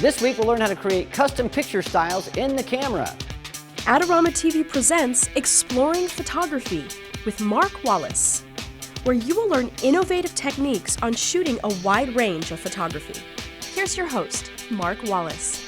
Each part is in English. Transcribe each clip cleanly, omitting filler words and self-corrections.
This week we'll learn how to create custom picture styles in the camera. Adorama TV presents Exploring Photography with Mark Wallace, where you will learn innovative techniques on shooting a wide range of photography. Here's your host, Mark Wallace.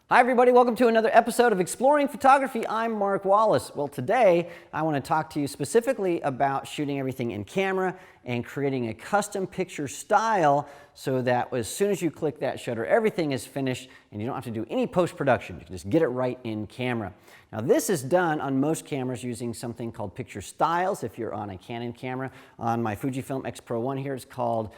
Hi everybody, welcome to another episode of Exploring Photography. I'm Mark Wallace. Well, today I want to talk to you specifically about shooting everything in camera and creating a custom picture style so that as soon as you click that shutter, everything is finished and you don't have to do any post-production. You can just get it right in camera. Now this is done on most cameras using something called picture styles. If you're on a Canon camera, on my Fujifilm X Pro 1 here, it's called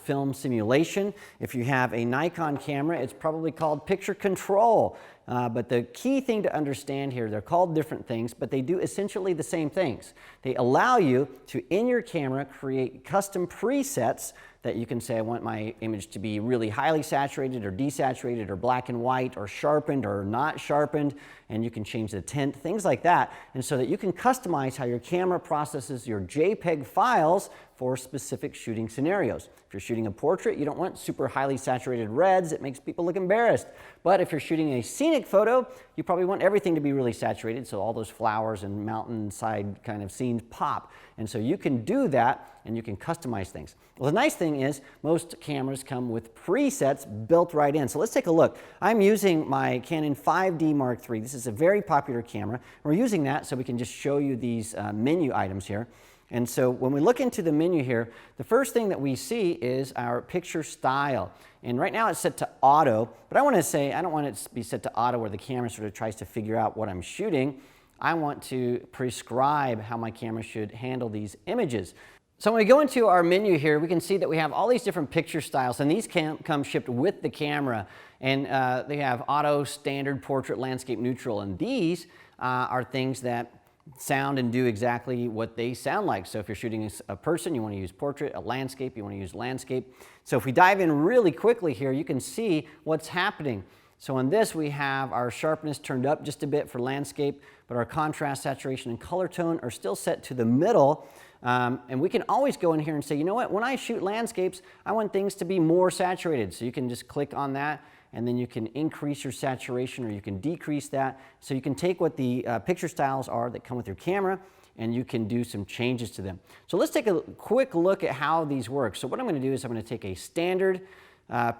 film simulation. If you have a Nikon camera, it's probably called picture control. But the key thing to understand here, they're called different things, but they do essentially the same things. They allow you to, in your camera, create custom presets that you can say, I want my image to be really highly saturated or desaturated or black and white or sharpened or not sharpened, and you can change the tint, things like that, and so that you can customize how your camera processes your JPEG files for specific shooting scenarios. If you're shooting a portrait, you don't want super highly saturated reds. It makes people look embarrassed. But if you're shooting a scenic photo, you probably want everything to be really saturated, so all those flowers and mountainside kind of scenes pop. And so you can do that and you can customize things. Well, the nice thing is most cameras come with presets built right in. So let's take a look. I'm using my Canon 5D Mark III. This is a very popular camera. We're using that so we can just show you these menu items here. And so when we look into the menu here, the first thing that we see is our picture style. And right now it's set to auto, but I want to say I don't want it to be set to auto where the camera sort of tries to figure out what I'm shooting. I want to prescribe how my camera should handle these images. So when we go into our menu here, we can see that we have all these different picture styles, and these come shipped with the camera. And they have auto, standard, portrait, landscape, neutral, and these are things that sound and do exactly what they sound like. So if you're shooting a person, you want to use portrait, a landscape, you want to use landscape. So if we dive in really quickly here, you can see what's happening. So on this, we have our sharpness turned up just a bit for landscape, but our contrast, saturation, and color tone are still set to the middle. And we can always go in here and say, you know what, when I shoot landscapes, I want things to be more saturated. So you can just click on that, and then you can increase your saturation or you can decrease that. So you can take what the picture styles are that come with your camera and you can do some changes to them. So let's take a quick look at how these work. So what I'm going to do is I'm going to take a standard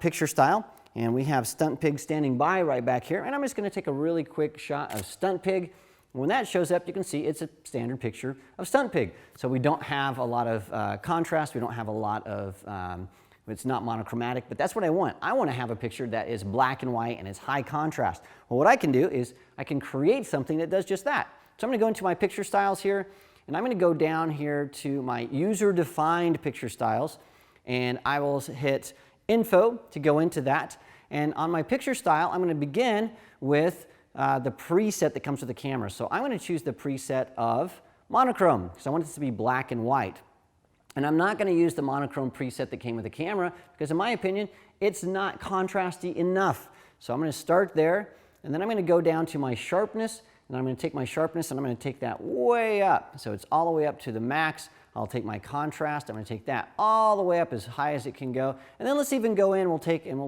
picture style, and we have Stunt Pig standing by right back here, and I'm just going to take a really quick shot of Stunt Pig. When that shows up, you can see it's a standard picture of Stunt Pig. So we don't have a lot of contrast, we don't have a lot of it's not monochromatic, but that's what I want. I want to have a picture that is black and white and is high contrast. Well, what I can do is I can create something that does just that. So I'm going to go into my picture styles here, and I'm going to go down here to my user-defined picture styles, and I will hit Info to go into that. And on my picture style, I'm going to begin with the preset that comes with the camera. So I'm going to choose the preset of monochrome because I want this to be black and white. And I'm not going to use the monochrome preset that came with the camera because in my opinion, it's not contrasty enough. So I'm going to start there, and then I'm going to go down to my sharpness, and I'm going to take my sharpness and I'm going to take that way up. So it's all the way up to the max. I'll take my contrast, I'm going to take that all the way up as high as it can go. And then let's even go in, we'll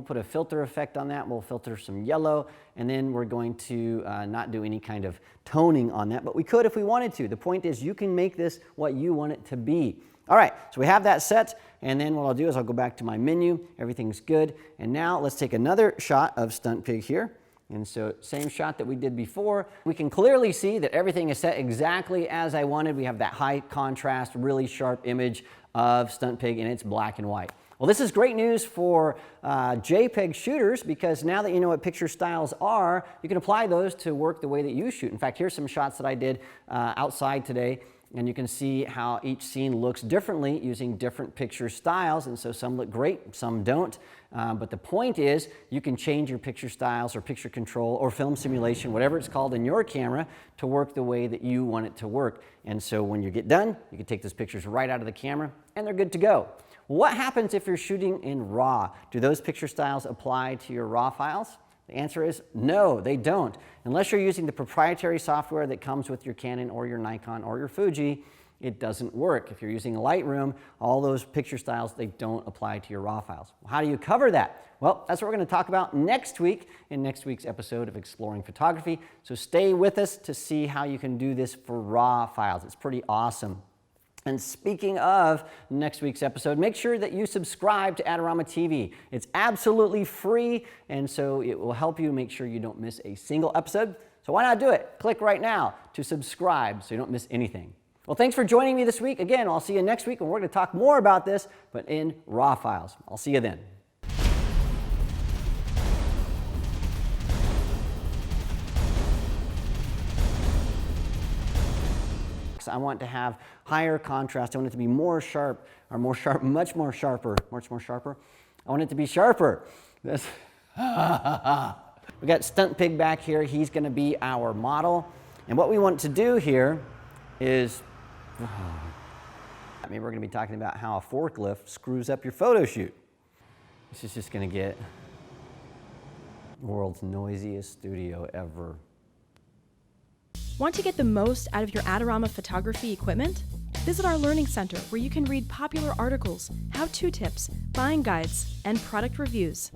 put a filter effect on that. We'll filter some yellow, and then we're going to not do any kind of toning on that, but we could if we wanted to. The point is you can make this what you want it to be. All right, so we have that set, and then what I'll do is I'll go back to my menu. Everything's good. And now let's take another shot of Stunt Pig here. And so same shot that we did before. We can clearly see that everything is set exactly as I wanted. We have that high contrast, really sharp image of Stunt Pig, and it's black and white. Well, this is great news for JPEG shooters because now that you know what picture styles are, you can apply those to work the way that you shoot. In fact, here's some shots that I did outside today. And you can see how each scene looks differently using different picture styles. And so some look great, some don't. But the point is you can change your picture styles or picture control or film simulation, whatever it's called in your camera, to work the way that you want it to work. And so when you get done, you can take those pictures right out of the camera and they're good to go. What happens if you're shooting in RAW? Do those picture styles apply to your RAW files? The answer is no, they don't. Unless you're using the proprietary software that comes with your Canon or your Nikon or your Fuji, it doesn't work. If you're using Lightroom, all those picture styles, they don't apply to your RAW files. How do you cover that? Well, that's what we're going to talk about next week in next week's episode of Exploring Photography. So stay with us to see how you can do this for RAW files. It's pretty awesome. And speaking of next week's episode, make sure that you subscribe to Adorama TV. It's absolutely free, and so it will help you make sure you don't miss a single episode. So why not do it? Click right now to subscribe so you don't miss anything. Well, thanks for joining me this week. Again, I'll see you next week, and we're going to talk more about this, but in RAW files. I'll see you then. I want to have higher contrast. I want it to be more sharp, or more sharp, much more sharper. I want it to be sharper. We got Stunt Pig back here. He's going to be our model. And what we want to do here is, maybe we're going to be talking about how a forklift screws up your photo shoot. This is just going to get the world's noisiest studio ever. Want to get the most out of your Adorama photography equipment? Visit our Learning Center where you can read popular articles, how-to tips, buying guides, and product reviews.